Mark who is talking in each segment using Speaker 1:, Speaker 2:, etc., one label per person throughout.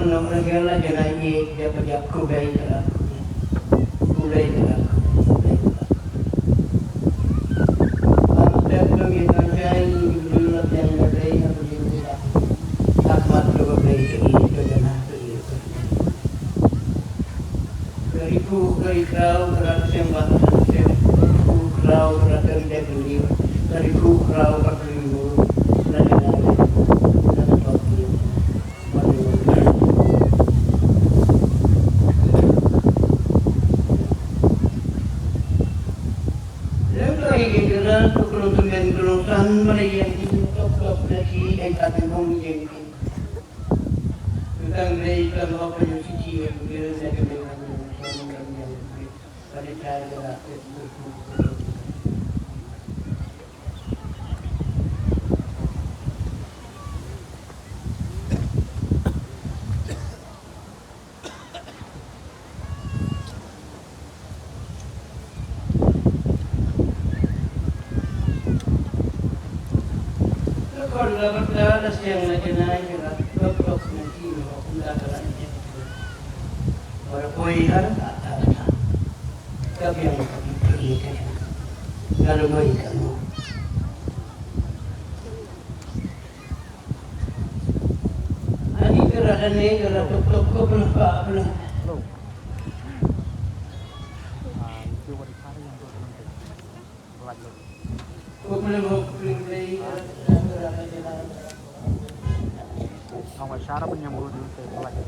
Speaker 1: nung regala janai dia pajak kulai terak. Kulai terak. Amtet nung itu jai dulu yang kulai atau dulu tak. Takmat dulu kulai itu janah itu. Keriku kerikau kerat sembah keriku kerau kerat kerja beliau. Keriku kerau kerat beliau. Mereka top lagi yang tak mampu jadi. Tentang mereka apa yang suci yang berada di dalam yang pada cara kalau berada siang lagi naik berat, top nanti aku dah berani. Orang koi harga ada, tapi yang pergi kan, kalau koi kamu. Ani kerana ni kerana top kau berapa belum? Kau belum beli.
Speaker 2: அவங்க ஷாரப் menyambut dulu saya lagi.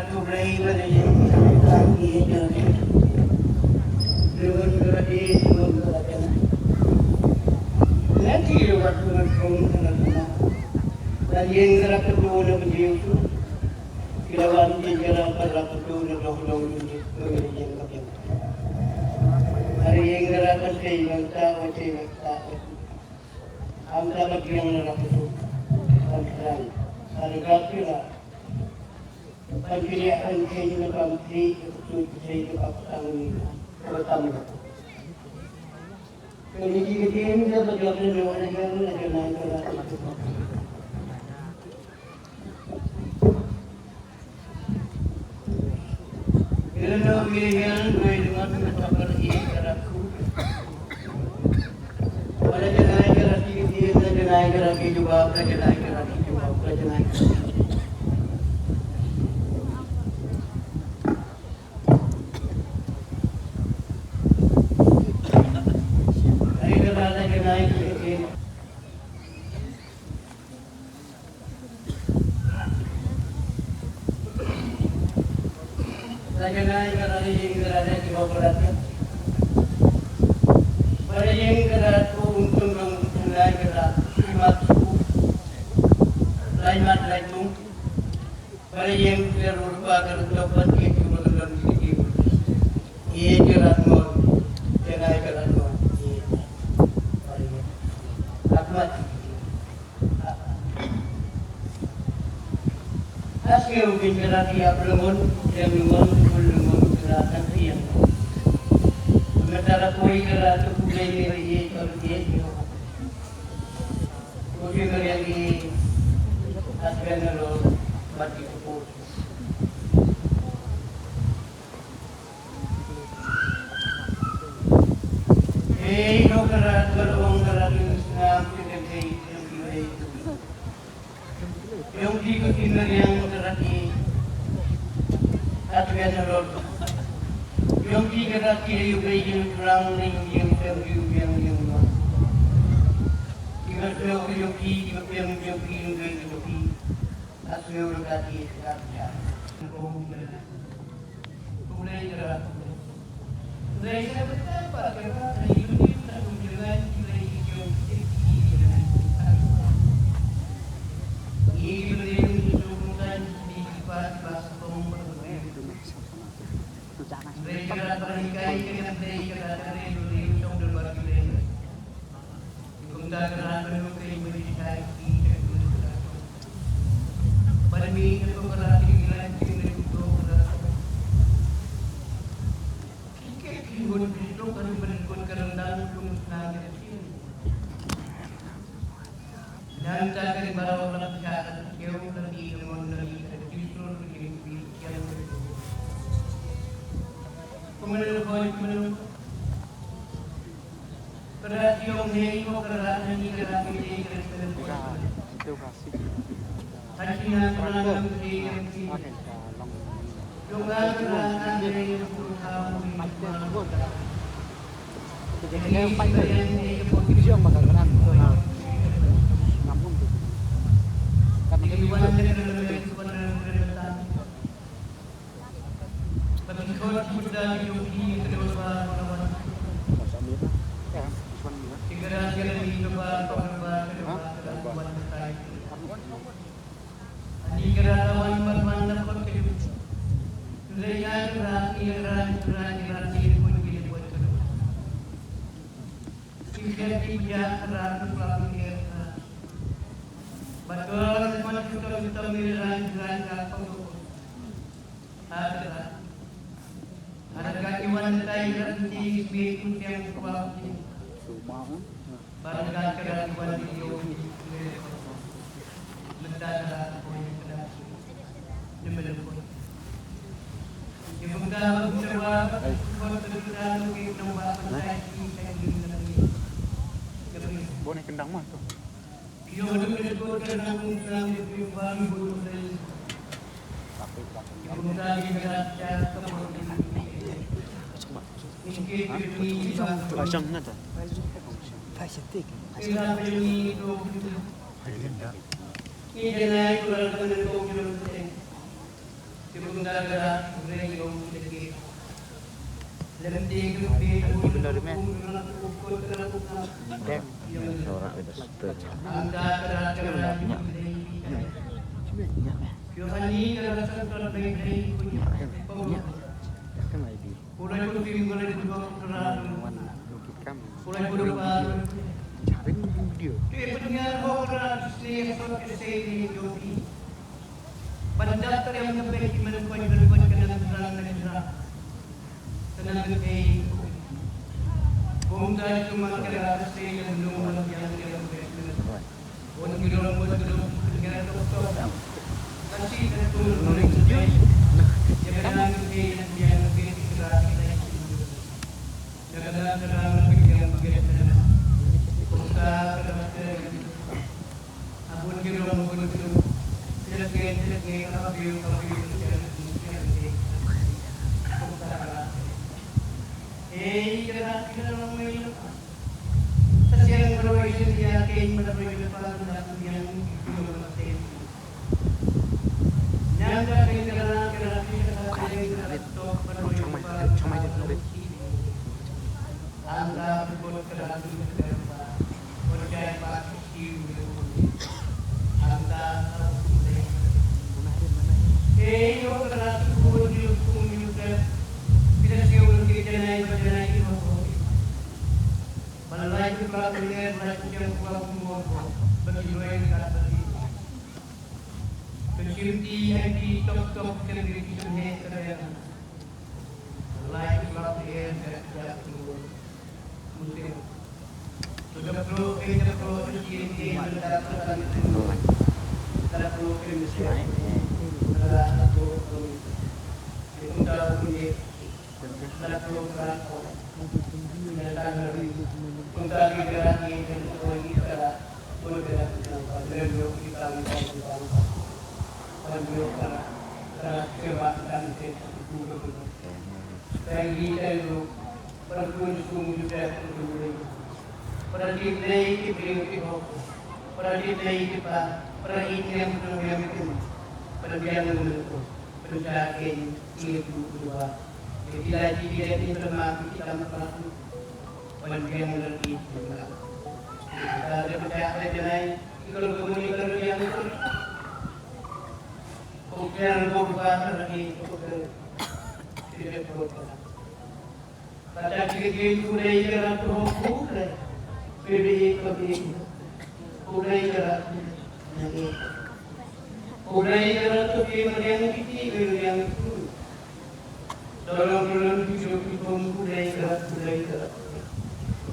Speaker 2: Kublai pada yang lagi jalan. Dengan gerak dengan gerak jalan. Nanti lewat dengan kaum dan yang gerak kedua nak berjauh tu, kirawan yang gerak pada kedua nak dah menjadi yang kafir. Hari yang gerak pasti yang tak. Anda bagi yang gerak tu, kan? Hari kafir lah. Pagpilihan kayo na pamtri, sa iyo kapatang Kung hindi sa paglaban ng mga nagano na ganahan ko natin. Kailan na umilihan, may lumatang na paparhihin karaku. Wala ganahan karaki, hindi na ganahan karaki, jubab na ganahan karaki, jubab na ganahan karaki. Naik kerana yang kerana kita beratkan. Pada yang kerana tu untuk mengenai kerana imat suku, laimat laimu. Pada yang terlupa kerana dapat kita berkenan kita. Ia kerana mau, kenai kerana mau. Akmat. Asyik mungkin kerana dia belum yang memang kerana siang. Sementara koi kerana kulai ni kalau dia koi kerana ni asal nalo mati kupur. kerat berong kerat Islam tidak baik yang diikuti yang kerat ini aturan rod yang kerat ini baik yang kurang yang jika sudah yogi yang baik yogi aturan rod ini sekarang mulai kerat dari saya berapa kerana hidup ini tak menjalan mulai hijau ini berdiri untuk di bahasa pemuda dari kerana berikai dengan dari kerana dari untuk berbagi dari kita kerana berikai berikai pada minggu itu kerana tinggal tinggal Gun itu kan berikut kerendahan gun nanya kecil. Dan cakap baru orang cakap jauh lagi dengan lagi kecil yang kemudian kerana yang ini kerana ini kerana ini hatinya kerana ini Jungan kerana dari kamu
Speaker 3: jadi yang posisi yang bakal keren namun karena
Speaker 2: kehidupan dari kehidupan tapi kalau sudah yogi kedua orang segera di depan orang ini kerana mana pun kehidupan Leyan iran pun buat kedua. Tidak ran pelakir. Betul semua kita miran kapal. Ada kakiwan tayi di bikin yang kuat. Barang kakiwan di yogi. Mendadak pun Yung mga obserwa, pagkakasal ng mga
Speaker 3: boneka kendang mah tuh.
Speaker 2: yung nagkakasal ng yung bago bulo sa yung lagi nagkakasal
Speaker 3: Pasang na tuh. Pasang
Speaker 2: kailangan yung ito kinay ko lang ng ito Yung nagkakasal yung lagi Lemting
Speaker 3: benar men.
Speaker 4: Orang beda step.
Speaker 2: Kung dahil sumakirata sa iyo ng lumalang yan ng pwede. Kung gilong mo sa gilong kasi natulog mo rin sa Diyos. Yan ang bigyan ng biyan ng bigyan ng kirati na yung nagandaan na lang ng bigyan ng bigyan na naman. Kung sa karamatay, abon gilong mo ng gilong. Silagay, kapag-yung kira lang mo yun. Sa siyang graduation niya, kaya malaboy na parang natin yung pinulamatay. Niyang dahil kira siya sa ating ito, malaboy na parang natin ang dapat kiratin na kira o dahil bakit siyo ang dapat yung kiratin ko yung kumulimutan Pinasiyaw kita na iba Malay ko ka kulihan, malay ko kiyang kuha kumuha ko. Pag-inuay ka sa dito. Pag-iunti ay di tok-tok ka rin sa mga karayan. Malay ko ka kulihan, kaya kaya kumuha. Muslim. So the pro, kaya the pro, pag-iunti ay maladapat ang ito. Kala pro, kaya masya. Kala pro, kaya kung daw kulihan. Kala pro, kaya ko. Kaya Punta kita lagi dan kita bergerak dengan beliau kita menjadi beliau karena kebaikan itu lagi itu perlu juga perlu pada diri kita itu pada diri kita pada yang itu pada yang itu penjagaan itu dua tidak ini termasuk kita melakukan pendiam lagi ada percaya dengan kalau kemudian kalau yang itu kemudian berubah lagi tidak berubah pada kiri budaya jalan terhubung PDI budaya jalan budaya jalan tu yang kita yang itu dalam hidup kita budaya jalan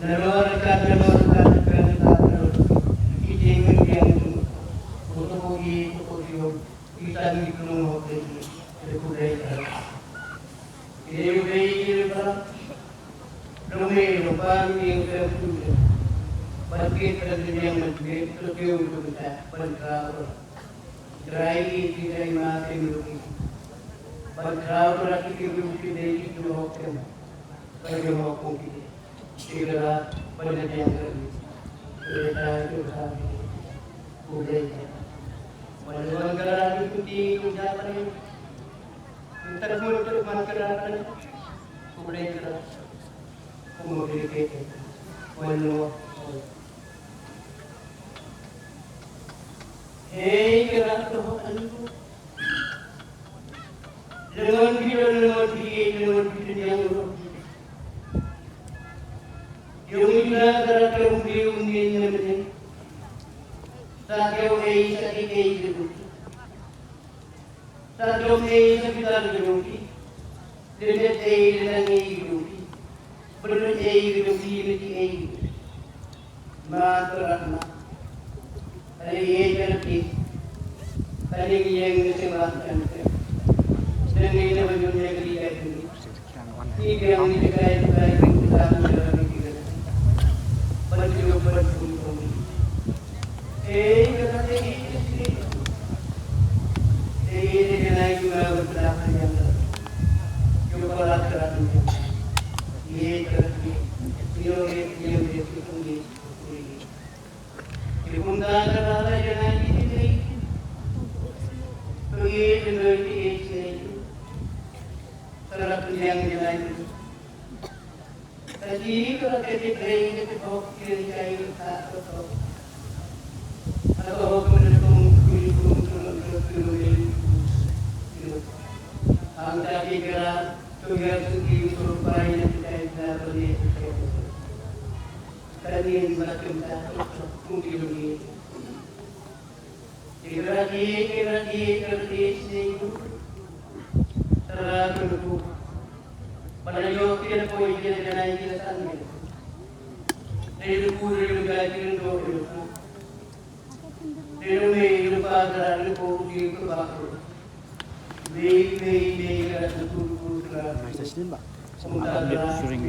Speaker 2: Nalor kita ingin yang untuk kita minum hotel budaya. Ini budaya Rome lupa yang tertuju. Bagi yang menjadi tertuju untuk kita berkau. Drai tidak mati lagi. Berkau berarti kita tidak itu hotel. Bagi hotel kita. Segera penelitian kereta itu kami budaya. Negara itu di ucapan termulut masyarakat budaya kemudian kita walau kerana Tuhan dengan kita yang yung ina karakterong diungin naman sa kaya sa ikay galuti sa kaya sa bitar galuti dinet ay lang ay galuti pernah ay galuti niti ay matarak na ay galuti ay yang nasimatan dan ini naman yung nagligay dun hindi ang nagligay dun Baju berpuluh, ini naik juga berapa yang juga berat ini terjadi, dia tinggi, di punta ada yang naik ini, pergi ini, terhadap yang lain. Tadi kalau kita beri itu kiri kiri atau kemudian angka kira tugas segi supaya kita beri tadi yang macam mungkin ini kira itu terlalu pada yo kita koi kita naik kita sana dari puri juga kita dulu dari me pada dari puri ke bawah me kita turu
Speaker 3: Masih Mbak.
Speaker 2: sementara
Speaker 3: Sering.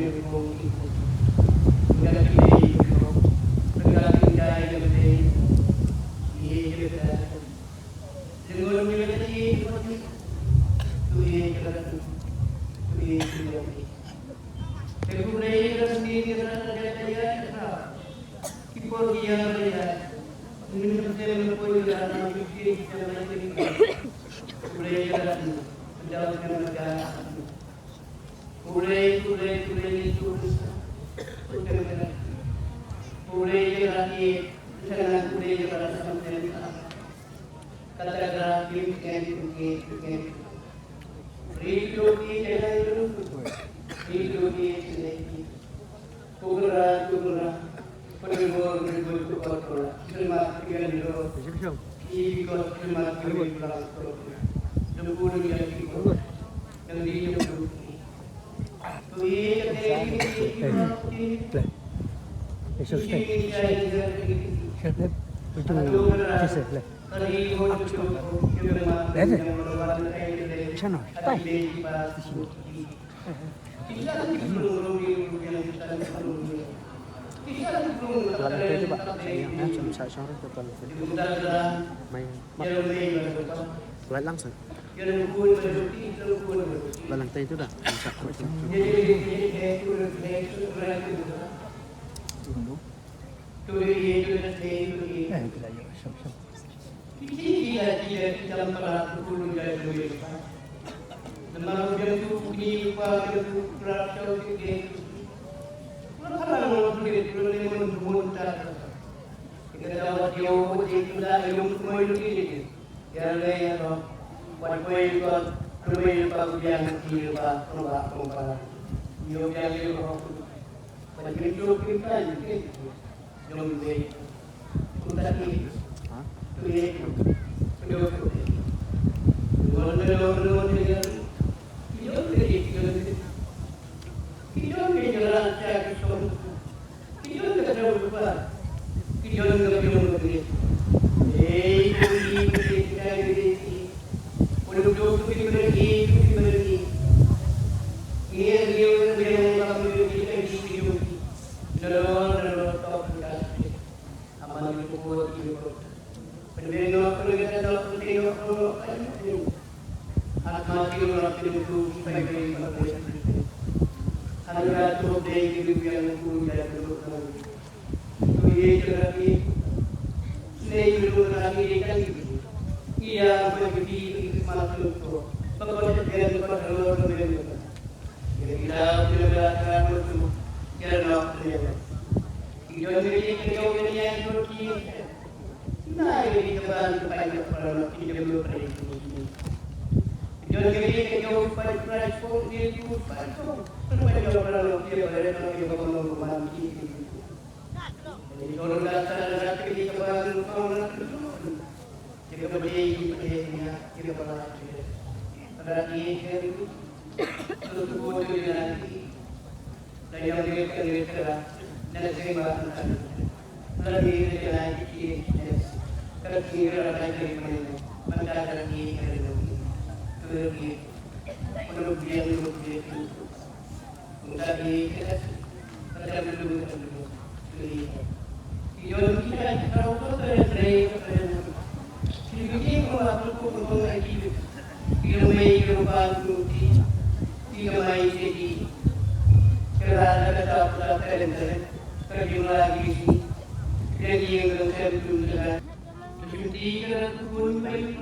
Speaker 3: Jalan itu coba. Sayang, bisa sore total. Main. Lihat langsung. Lantai itu dah. Bisa.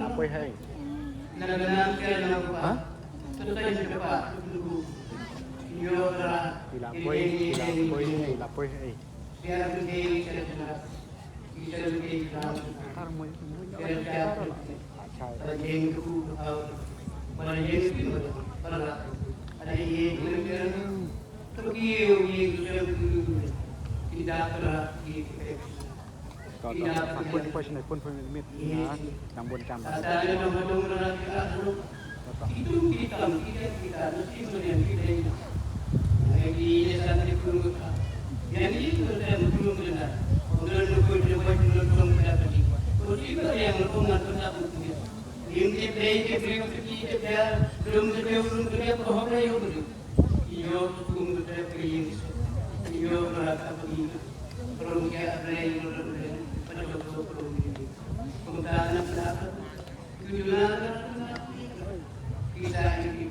Speaker 3: Apoy hai. Hah? Ilapoy hai. Kalau pun pun limit ya, yang buat campur.
Speaker 2: Itu kita mesti melihat ini sangat kurang. Yang ini sudah belum benar. Belum dapat. Kita yang belum dapat. Ini belum terlihat bahwa itu. Iyo belum terlihat ini. Iyo merasa begini. Belum ada yang pada belum ini. Kemudian apa? Tujuan kita ini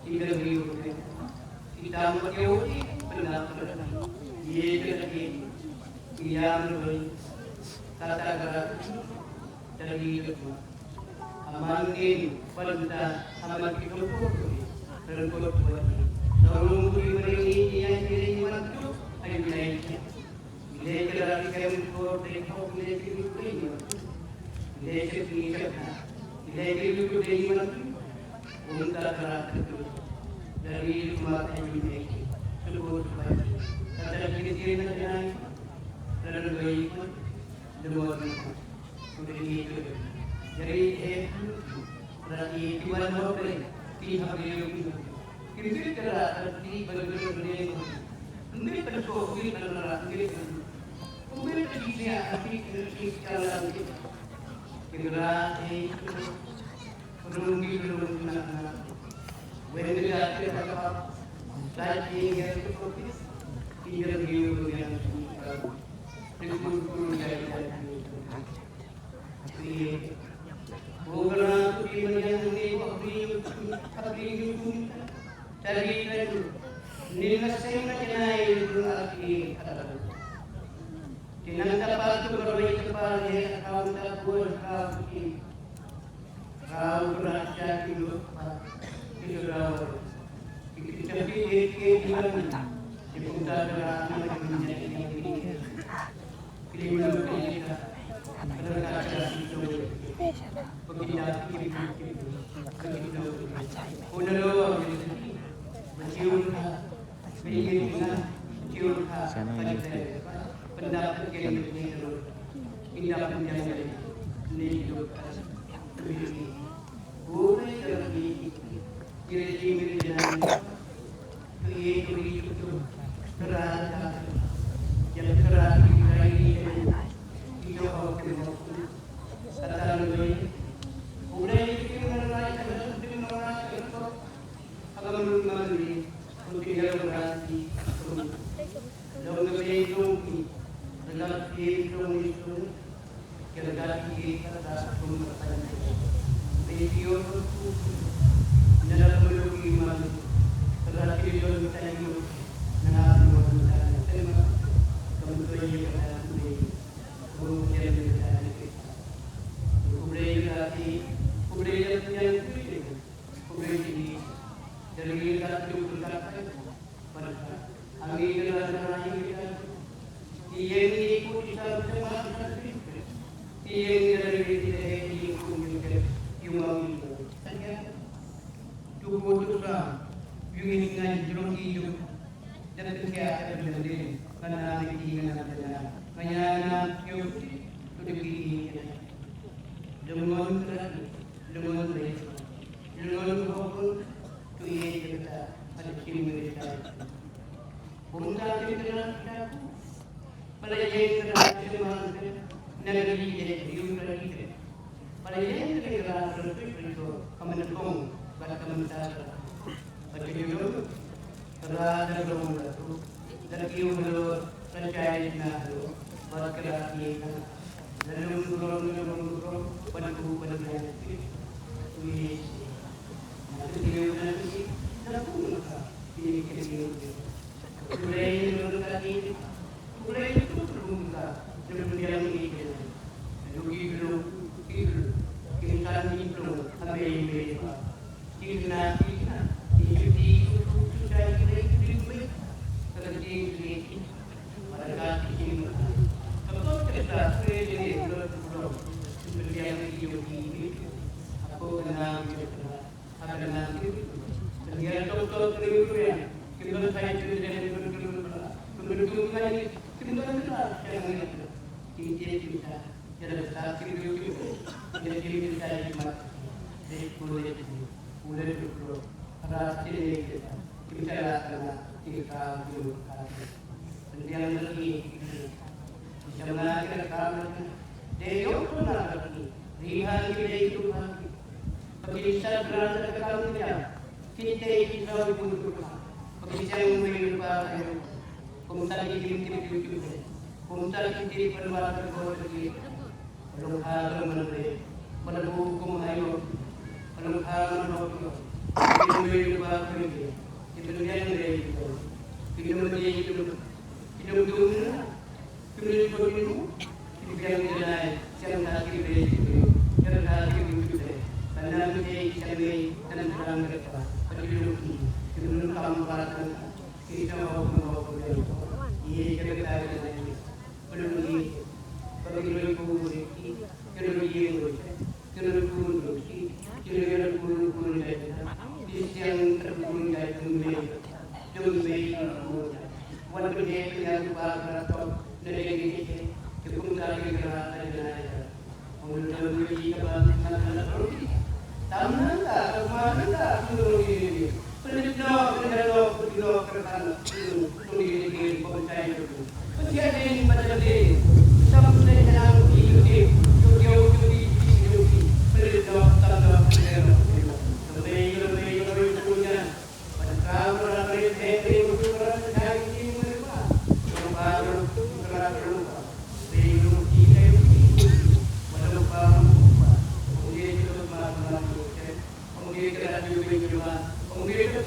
Speaker 2: tidak beribu. Kita menjauhi benar-benar. Ia lagi ia berbalik kata-kata dari itu. Amankin pada aman kita dan buat sebelum beri yang diri mantu ayo naiknya. Bila kita kami buat mereka boleh hidup ini. Bila kita bila hidup ini mantu untuk itu dari rumah ini sebut baik. Ada kiri-kiri nanti dan baik dua sudah itu. Jadi berarti dua orang tiga beliau kiri-kiri terasa di bagian beliau. Ini terus ini terasa ini. Kemudian dia api kalau kira itu belum When we got to lagi yang itu Tinggal view yang Ribu dari Bukan tu yang ini abri cari itu nilai kenai lagi tinang dapat tu berbaik kepada kaum tak buat kaum berada dulu itu rawat tapi di mana di punca dalam menjadi kelima kita berkata itu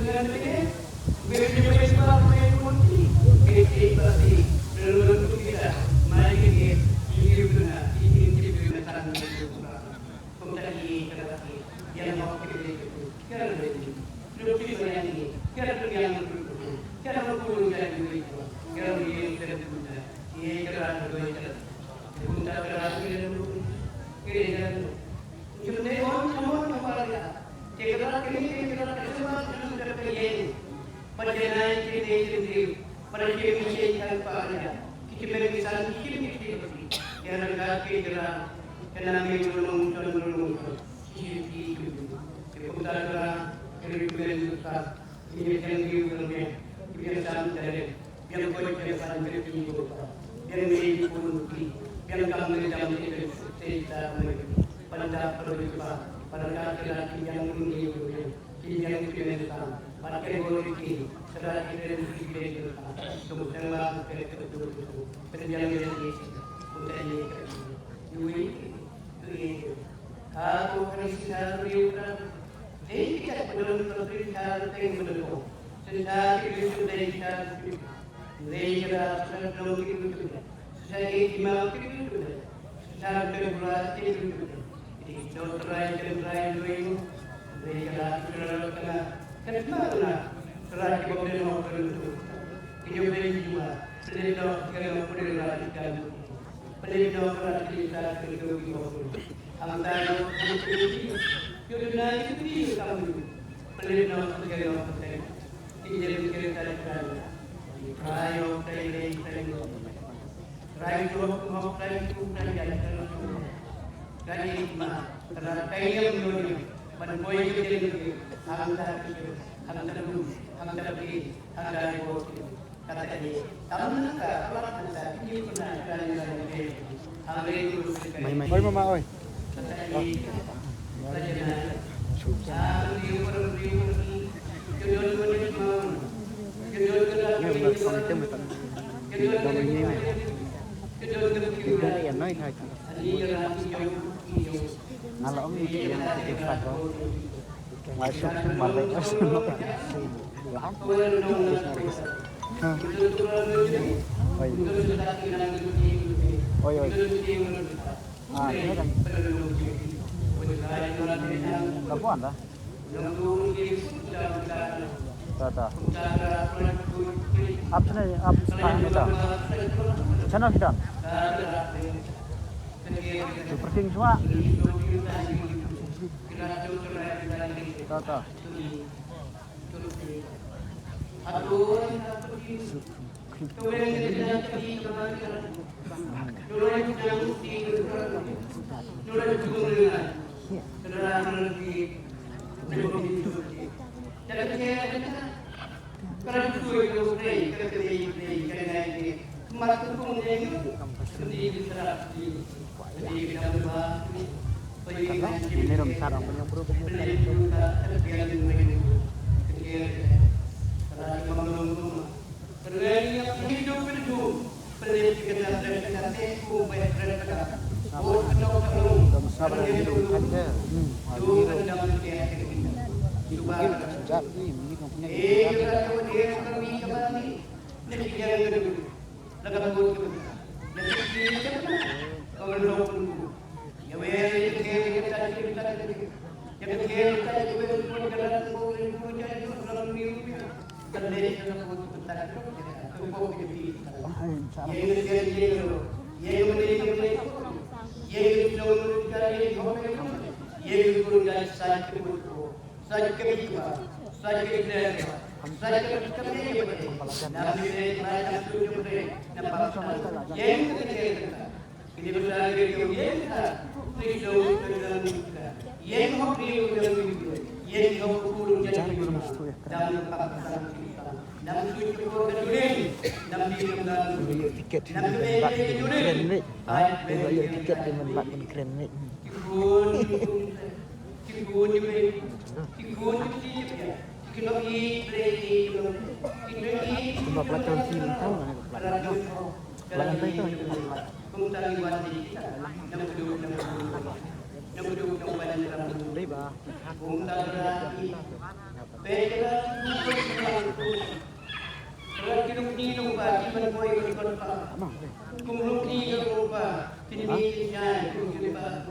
Speaker 2: dengan ini, berbeda sebab mengunci, kita berarti berlalu kita, mari kita hidup dengan hidup dengan tangan itu. Kemudian kita yang mau kita itu, kita berarti hidup kita ini, kita yang berlaku, kita berlaku jadi itu, kita yang berlaku, ini kita berlaku. Kita berlaku kita Jadi orang semua kembali. Jika kita semua sudah terjadi, perjalanan kita ini pada misi yang pada kita berbicara kita yang ada kita karena menulung kita kita ini yang diulang kita sampai yang boleh kita sampai yang ini pun yang kami dalam kita pada perjuangan pada laki-laki yang tinggi yang diperlukan pada kategori sedang diperlukan kemudian perjalanan yang untuk ini aku harus riukan tidak belum terlihat belum sedang diperlukan saya belum diperlukan saya mau diperlukan saya berbuat Try doing kenapa terakhir kemudian mau beruntung hidup dari jiwa sedang kalau berlakukan pendidikan kita kedua antara itu sudah itu kamu pendidikan segala macam ini kita lakukan rayo Kali mah karena kaya menurut menpoin jadi hantar pergi hantar bos kata dia kamu nak apa kita ini pernah kali hari itu
Speaker 3: Oi mama oi. Yang nói thôi. Kalau om itu yang kita tahu, masuk balik masuk oi oi. Ah ini kan. Kapan dah? Tata. Apa ni? Apa sekarang kita? Channel kita. Super King semua. Tata. Ini rom sarang punya bro. Tiket di tempat keren ni. Tiket di tempat keren ni. Sebab pelacur film tahu kan? Pelacur itu. Riba.
Speaker 2: Pera lupa semangku. Kalau kinung pa, iban ko ikon pa. Kung lukni ka pa, kinigin niya, kung kini pa.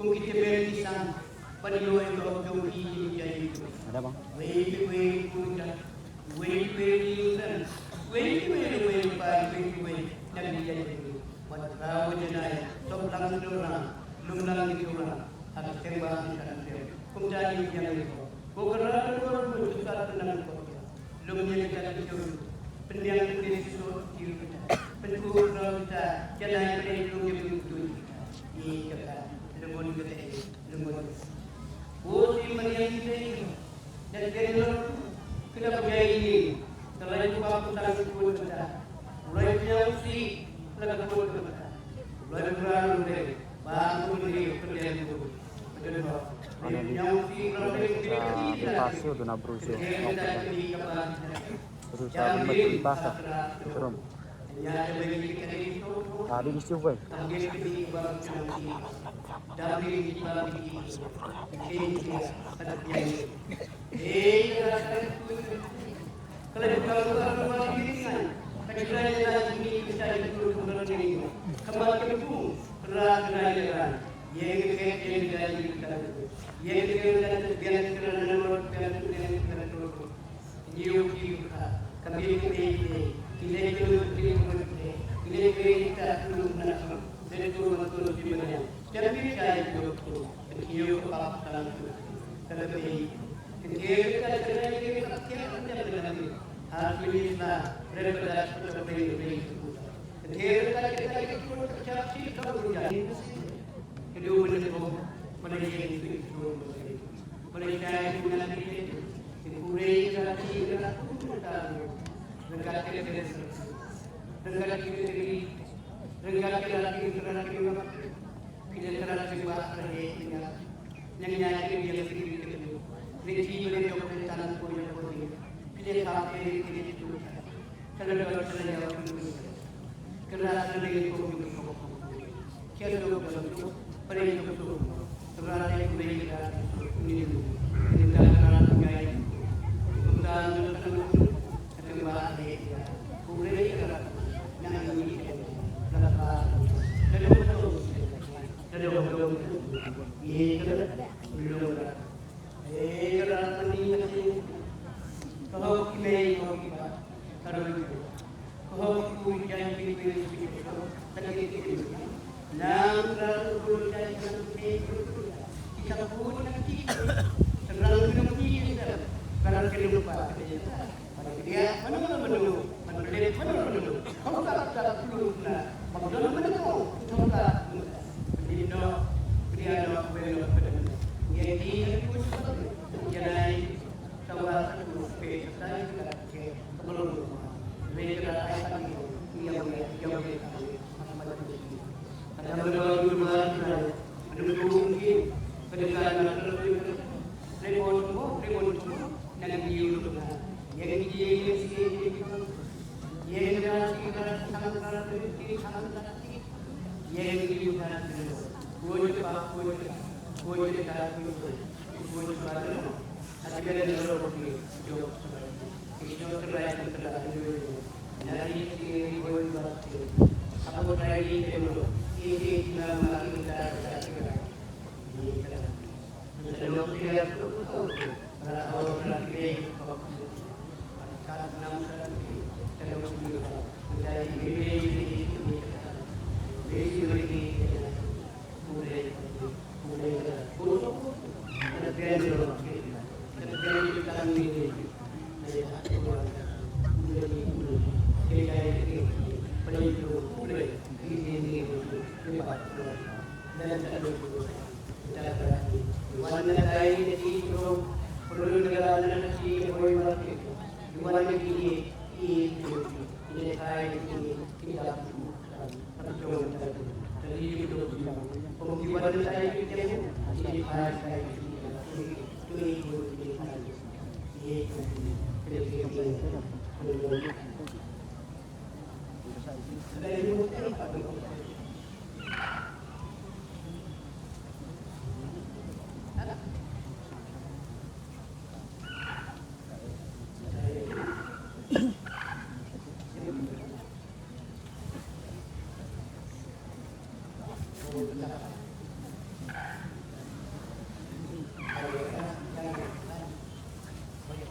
Speaker 2: Kung kita berlisan, paniluan ko kung hihig niya ito.
Speaker 3: Ada bang?
Speaker 2: Wait, punya. Wait, nagdiyan ito. Matrawa niya na yan. Sobrang lumlang dito na. At kembahan ka ng Diyos. Kung dahil niya ito. Kung karatan ko rin mo, susatan na ng Diyos. Lumyan ka ng Diyos. Pendiang ko din sa Diyos. Pentuhur na kita. Kaya na yung pinitong yung Diyos. Ika ka. Lumon ka tayo. Lumon ka. Buti maniyang tayo. Dan ganyan kenapa gaya ini? Selain itu aku tak kuat kita. Mulai nyausi, laga kuat kita. Mulai berlalu deh, bangun deh kerjaan itu. Nyausi,
Speaker 3: Pasio do na Brusio. Berusaha membahasa. Turun. Tadi di situ, boy.
Speaker 2: Kalau kalau piringan, kadang-kadang ini bisa dulu ini. Kembali ke bumi, kerajaan. Yang jadi kita. Yang biar nomor kita. Kami kita belum menang. Jadi turun di mana? Jadi saya itu iyo papasan itu. Kita Alhamdulillah, daripada seperti itu. Kita cari kemudian kedua menentu menjadi itu. Mereka dengan itu, kurang lagi dengan negara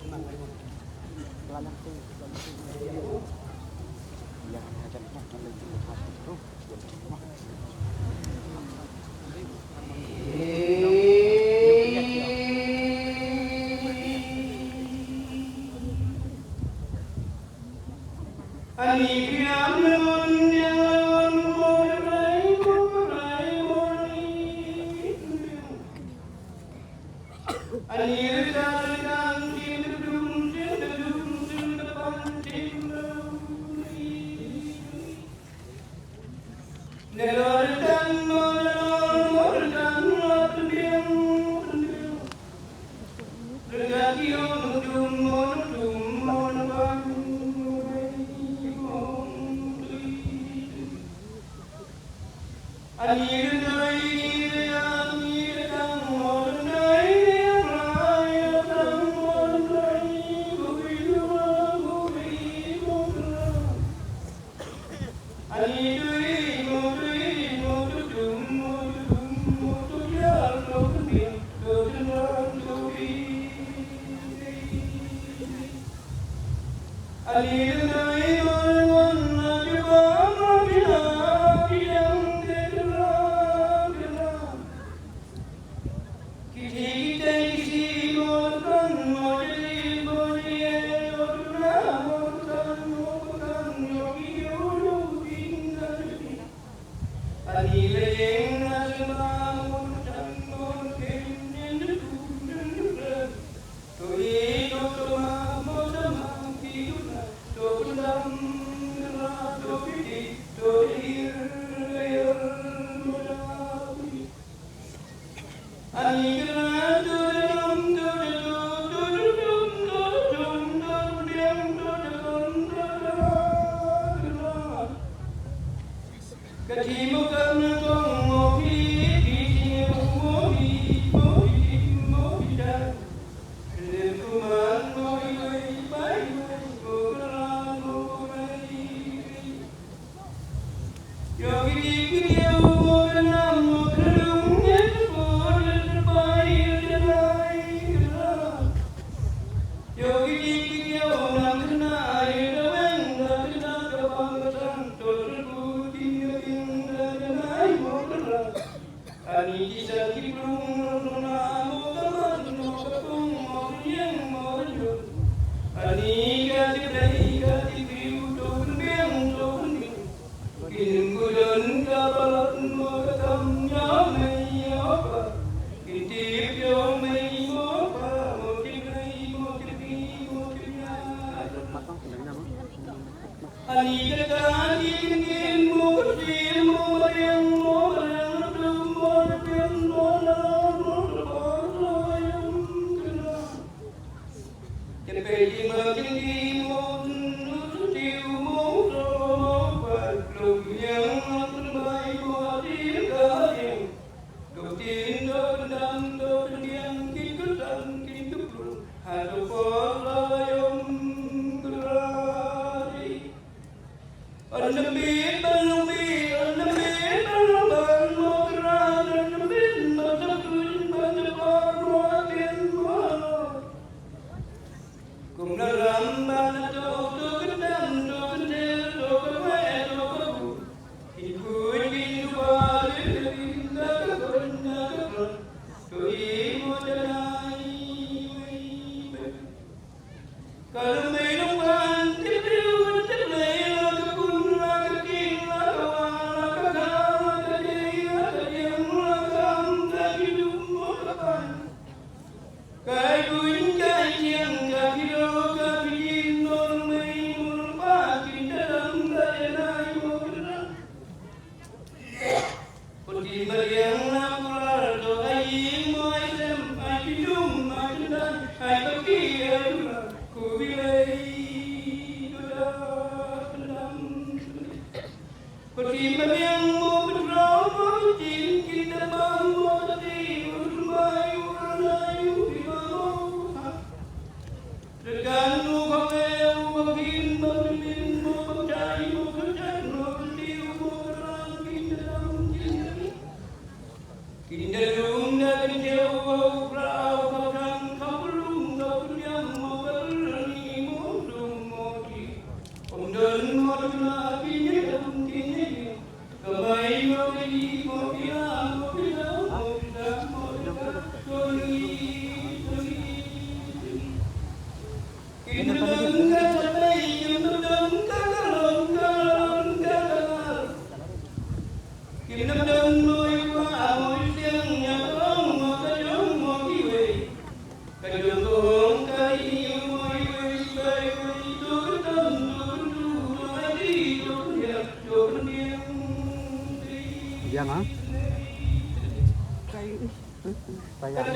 Speaker 3: Lalang tuh. Jangan aja nak lagi hati tuh.
Speaker 2: Hãy subscribe cho kênh Ghiền Mì Gõ để không bỏ lỡ
Speaker 3: Diam ah. Bayar.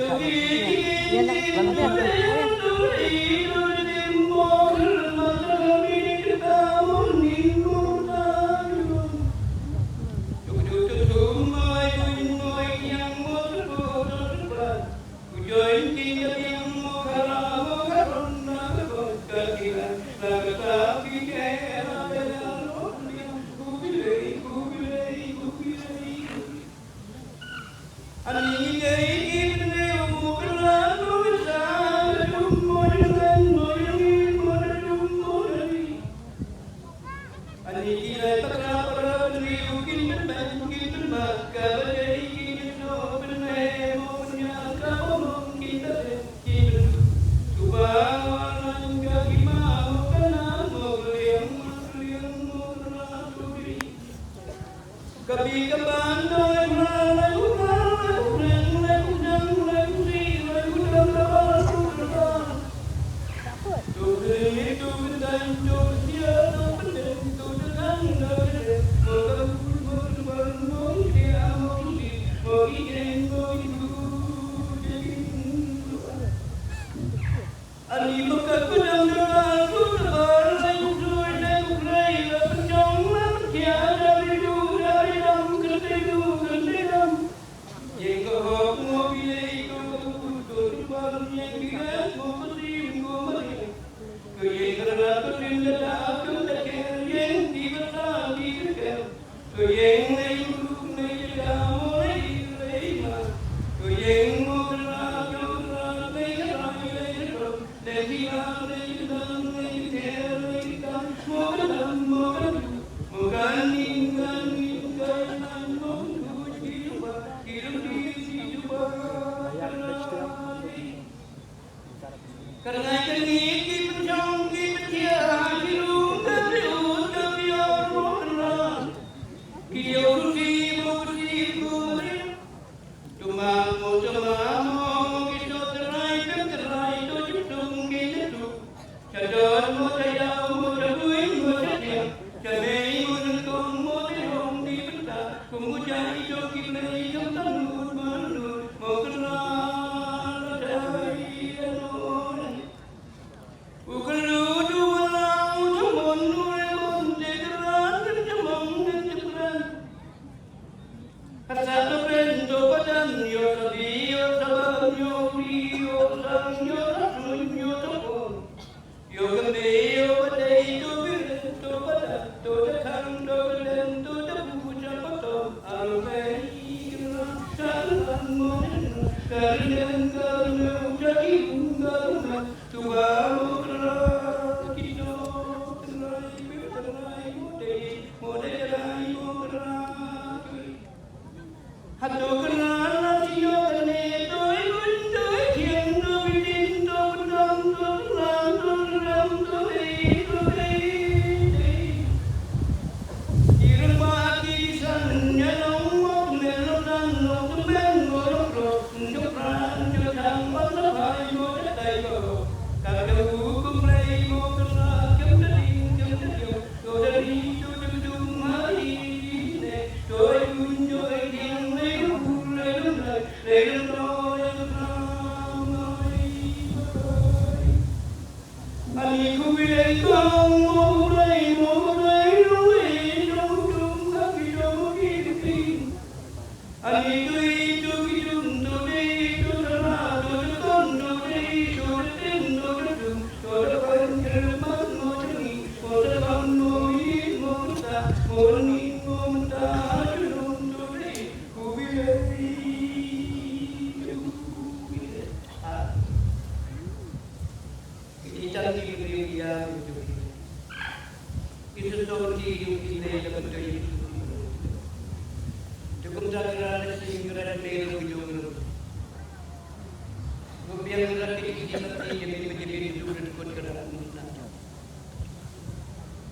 Speaker 2: Kemudian berarti kita menjadi hidup dan kuat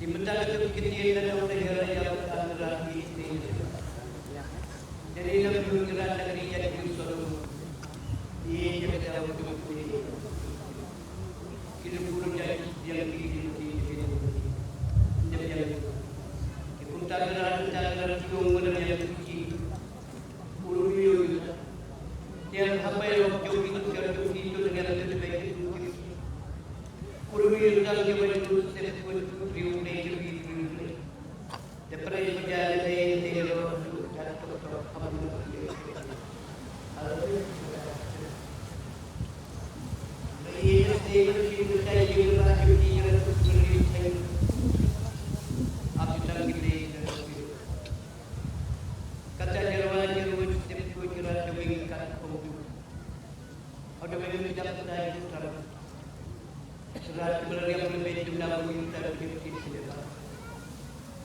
Speaker 2: Di mentara itu kecil dan negara yang berada di sini. Jadi dalam negara negeri yang bersatu di negara untuk ini. Kita belum jadi yang di sini. Jadi kita negara yang yang kecil. Belum itu. Yang apa yang jauh itu negara lebih baik. Kurumi dalam kehidupan setiap riuh ini, daripada berjalan dari jalan Surat berlian berbeda jumlah minta lebih sedekah.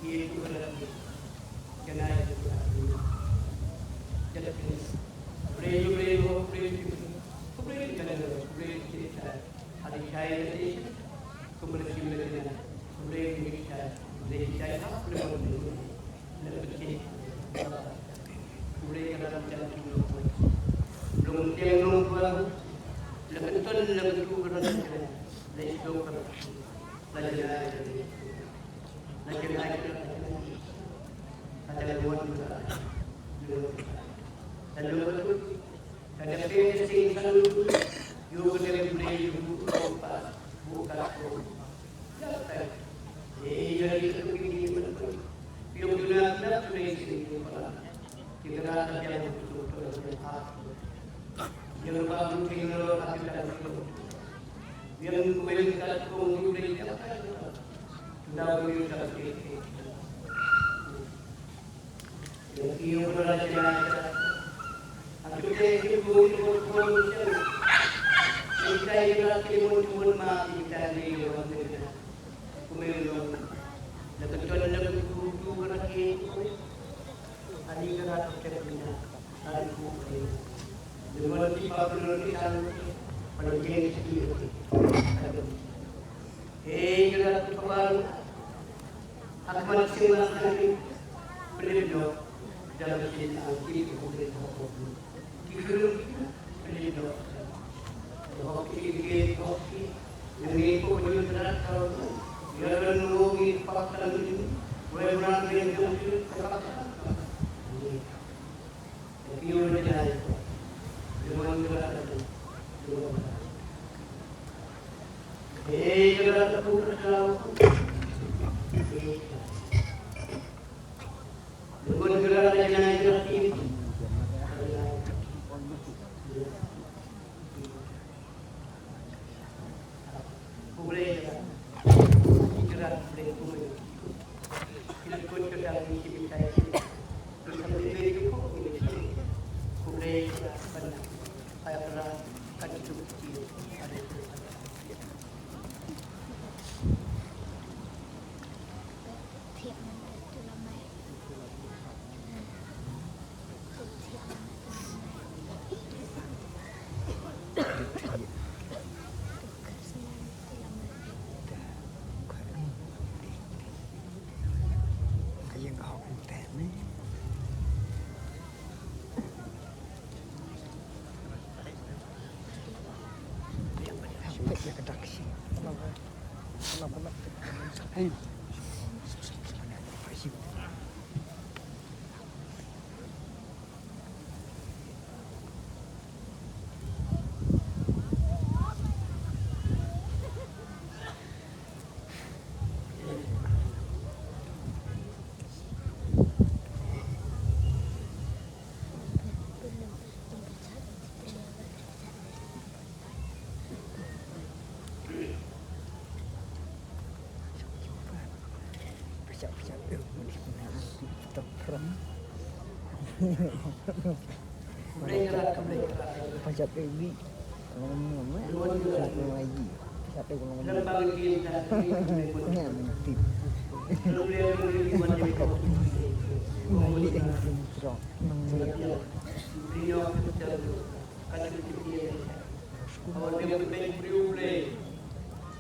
Speaker 2: Itu berarti kenai jadi boleh cerita ada saya tadi kemudian kita boleh cerita dari saya apa lebih boleh dalam jalan hidup belum yang lupa lebih tuan lebih kurang Lesung belajar ada luar dan luar itu ada pensi selalu juga boleh buka jadi itu begini film dunia tidak pensi kita ada yang yang baru tinggal ada yang kualitas komunikasi sudah berjaya. Yang ia belajar, akhirnya itu komunikasi. Kita ialah timun mati dari orang kita. Kemudian, lepas itu ada guru lagi. Hari kerana terkena hari kumpul. Dengan tiap bulan kita pada jenis itu. Kita kembali akan silakan beliau dalam cerita itu boleh kita beliau hoki yang itu penyusunan kalau dia nunggu paksa ini boleh berani yang jauh tapi udah jalan dengan gerak gerak aku terlalu dengan gerak yang gerak ini boleh gerak boleh kita pun kerja di kita terus sampai itu boleh benar saya pernah kan itu kecil ada
Speaker 4: Pajak baby kalau mama satu lagi satu kalau mama nanti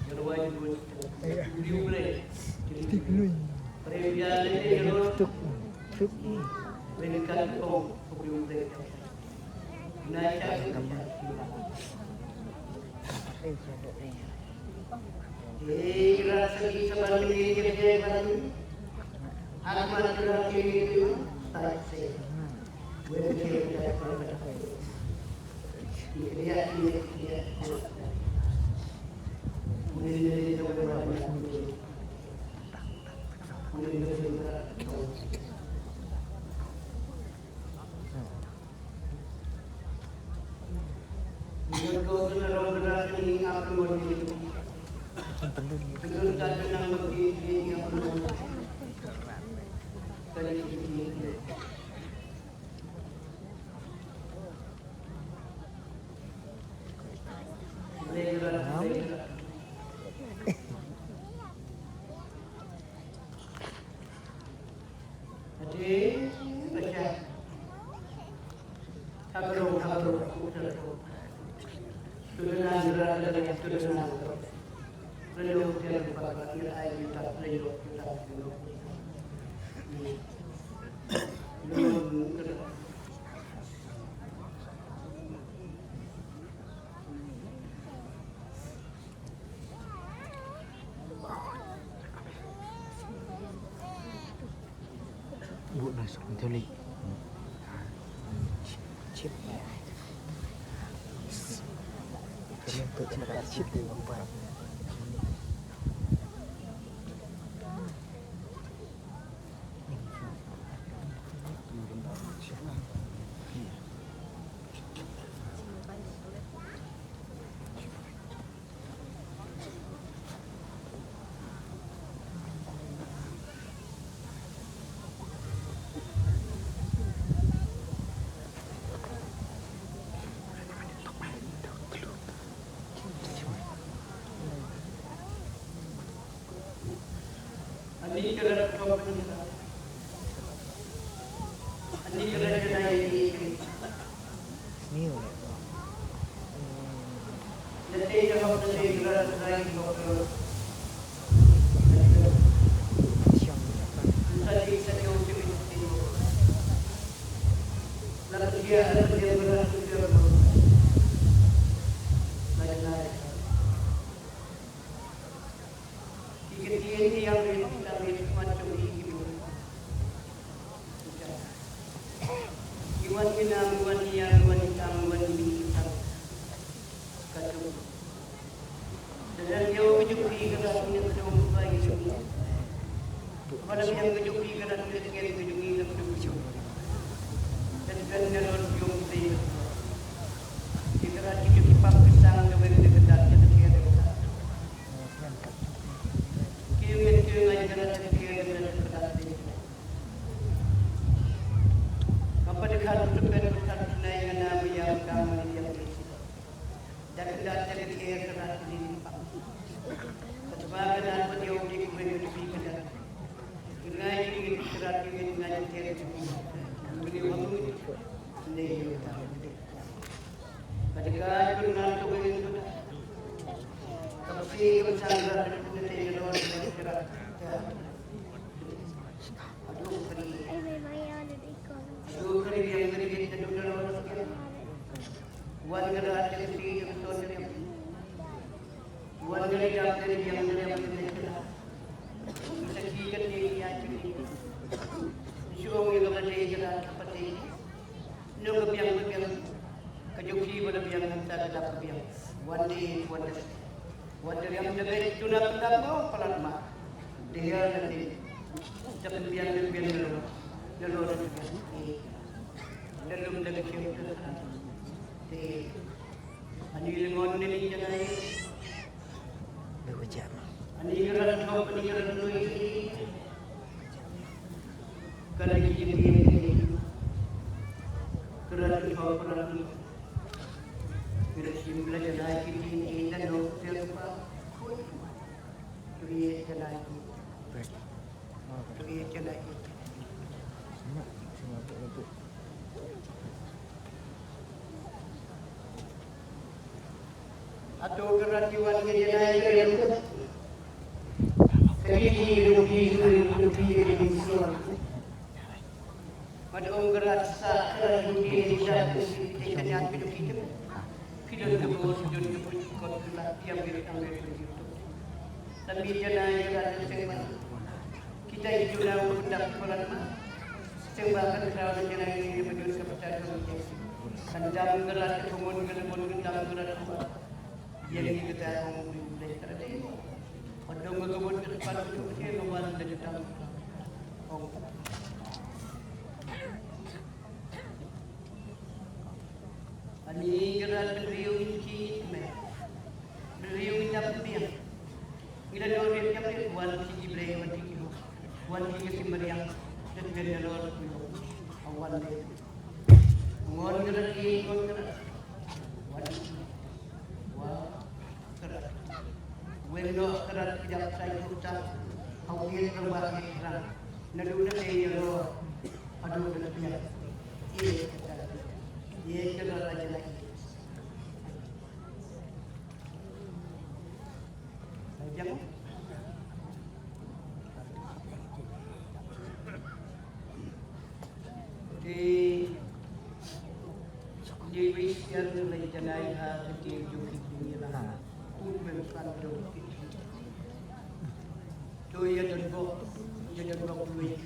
Speaker 2: Jerwai dua. Video boleh.
Speaker 4: Tik lui.
Speaker 2: Perempuan ini jerwai.
Speaker 4: Tuk. Tuk.
Speaker 2: Berikan kau video boleh. Naik
Speaker 4: Gambar. Sedap ni.
Speaker 2: rasa kita balik ini kerja baru. Amat kerja itu tak sih. Berkerja pada. Dia. Mulai dari berapa? Mulai dari berapa? Jika kau benar ini apa boleh? Benar tak senang begini apa boleh? Kali ini.
Speaker 4: Buat masuk mentulik. Chip. Untuk cepat chip dia buat.
Speaker 2: Ani kerana ini.
Speaker 4: Ni oleh.
Speaker 2: Jadi kalau kita kerana lagi
Speaker 4: Siang ni apa?
Speaker 2: Tadi ucap itu. Lalu dia berlaku dia naik. Ini yang macam ini. Iwan kita kacau. Dan jauh kejupi kerana punya kacau baik itu. Kalau yang kejupi kerana punya sekali kejupi dan kejupi. Dan kalau jauh itu, jika kejupi Pakistan kemudian dekat kita atau keratiwan kejenai keren ke lebih di suara pada orang gerak sa kerana di Indonesia ikannya hidup kita bos jadi kot kita tiap hari ambil itu tapi jenai kerana sembah kita hidup dalam budak peran sembahkan kerana jenai ini menjadi kepercayaan sanjam gerak kemudian dalam gerak yang kita ngomong di kerana ini pada ngomong ke depan itu kita ngomong dari dalam Ani gerak beliau ini beliau ini apa dia? Kita orang yang apa? Wan tinggi beliau wan tinggi simbariang dan beliau luar beliau awan dia. Wan gerak ini wan gerak wah gerak. Wendo gerak tidak saya kita awal terbang kerang. Nalulah dia luar. Aduh dah dia. Ini kerana raja lagi. Jangan. Di Malaysia ni janai kecil juga ni lah. Tu memang tu. Tu ya dan buat duit.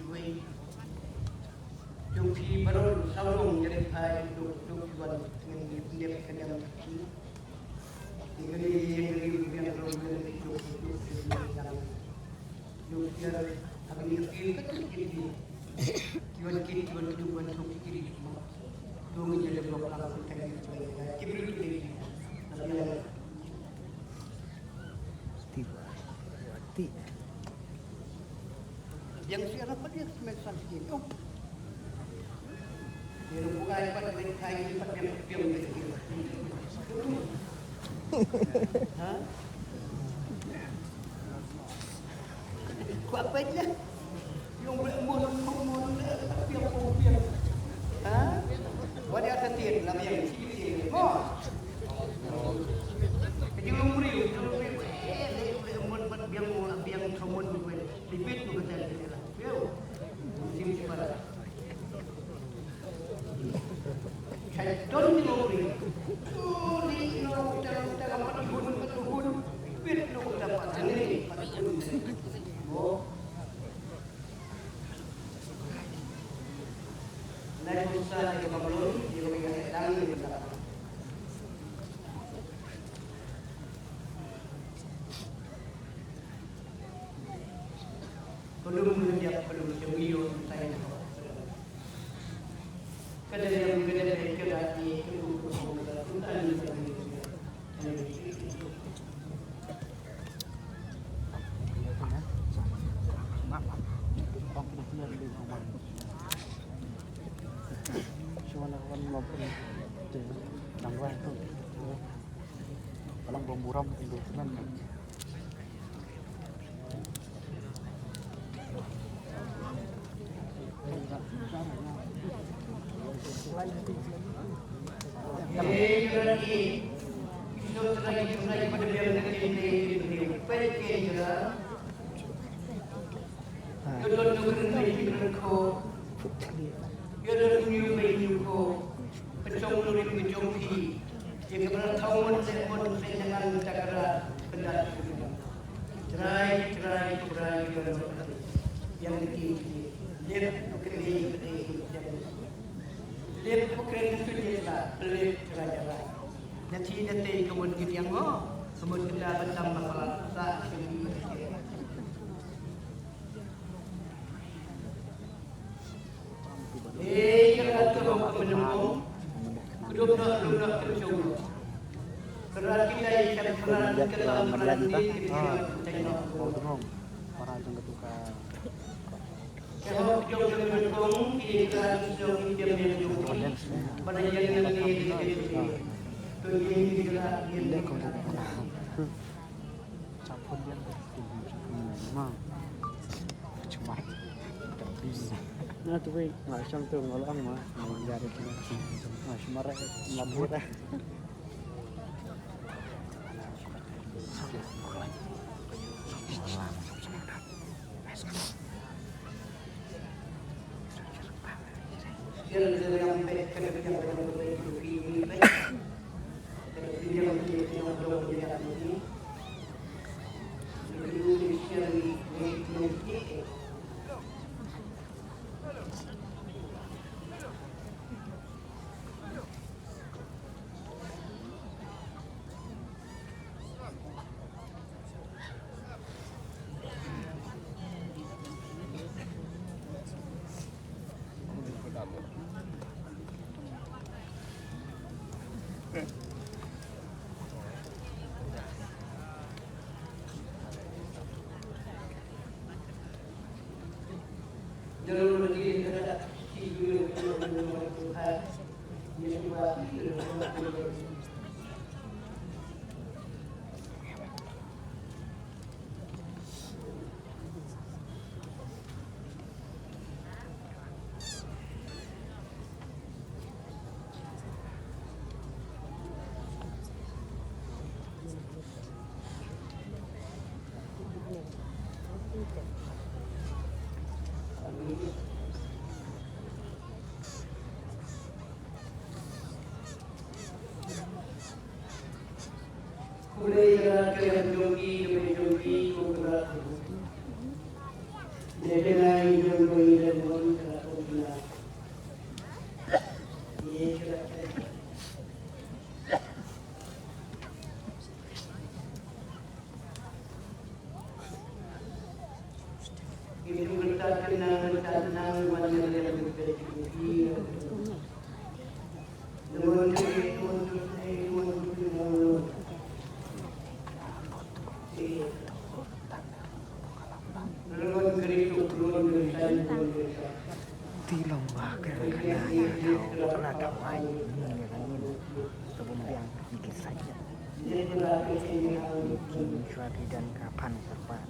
Speaker 2: Yung si baru saulong jadi hai duk buat dengan dia kadang ini yang terus duk dia abang ni kiri kiwan kedudukan sok kiri tu menjadi blok lang kan kiri yang siapa dia semacam itu Yang bukan dapat dari kain dapat yang piang dari kita. Hah? Kuat apa je? Yang berumur piang. Hah? Wadah tertiar lah yang sini. Mo. Jadi umur. Umur biang somun gue. Dipit tu kata dia lah. Yo. Sini para. Don't you worry. Tuli no dalam patuhun bit no dapat sendiri. Oh. Naik usaha di Babylon, dia mengingat dalam di dalam. Belum dia jauh saya. Kada yang kada di
Speaker 3: Palang bomburam itu kan.
Speaker 2: yang lihat lihat pokoknya sudah lah lihat kerajaan nanti kemudian kita yang kemudian kita bertambah palasa kerana orang penyembung kedua kencung kerana kita ikan peran kelam peran ini kita tengok
Speaker 3: para jeng ketuka
Speaker 2: kalau jauh mendukung kita jauh dia mendukung pada yang ini tu ini juga dia
Speaker 3: campur dia memang cuma bisa nah tu baik nggak cantum ngolang mah menjadi cuma marah labur
Speaker 2: Jalur lagi terhadap hidup Tuhan. Yesus Kulay kaya jogi kubra. Jadi naik jogi dan mon kalau bila. Ye kira. Ini berkat kenangan mana yang berjadi.
Speaker 4: Tilong bahkan kadang tahu pernah damai ini kan ini sebelum yang sedikit saja suatu dan kapan serba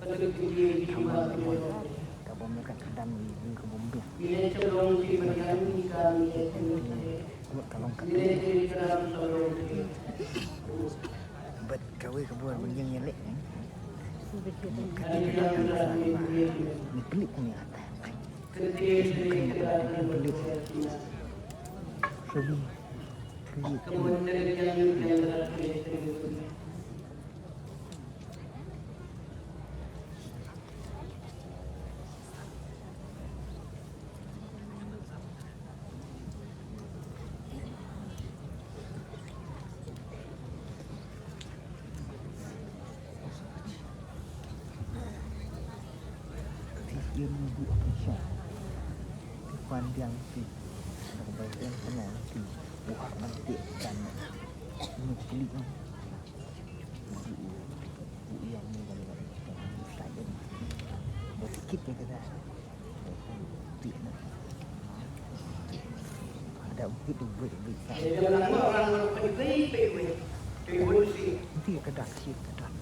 Speaker 4: kamu kamu mereka kadang di kebun biang kalau bet kau kebun yang nyelek ini pelik punya atas dia menunggu apa pandang si bagian sana si buah nanti dan ini pelik yang ni kalau saya sedikit ya kita ada begitu bisa
Speaker 2: Orang pergi
Speaker 4: nanti kedak sih kedak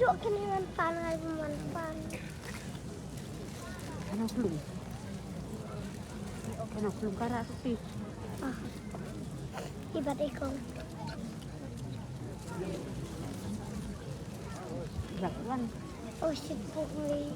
Speaker 5: Cuk, kini mantan, lagi mantan.
Speaker 3: Kenapa belum? Kenapa belum karak sepi?
Speaker 5: Ah, ibat ikong.
Speaker 3: Lakukan.
Speaker 5: Oh, sibuk nih.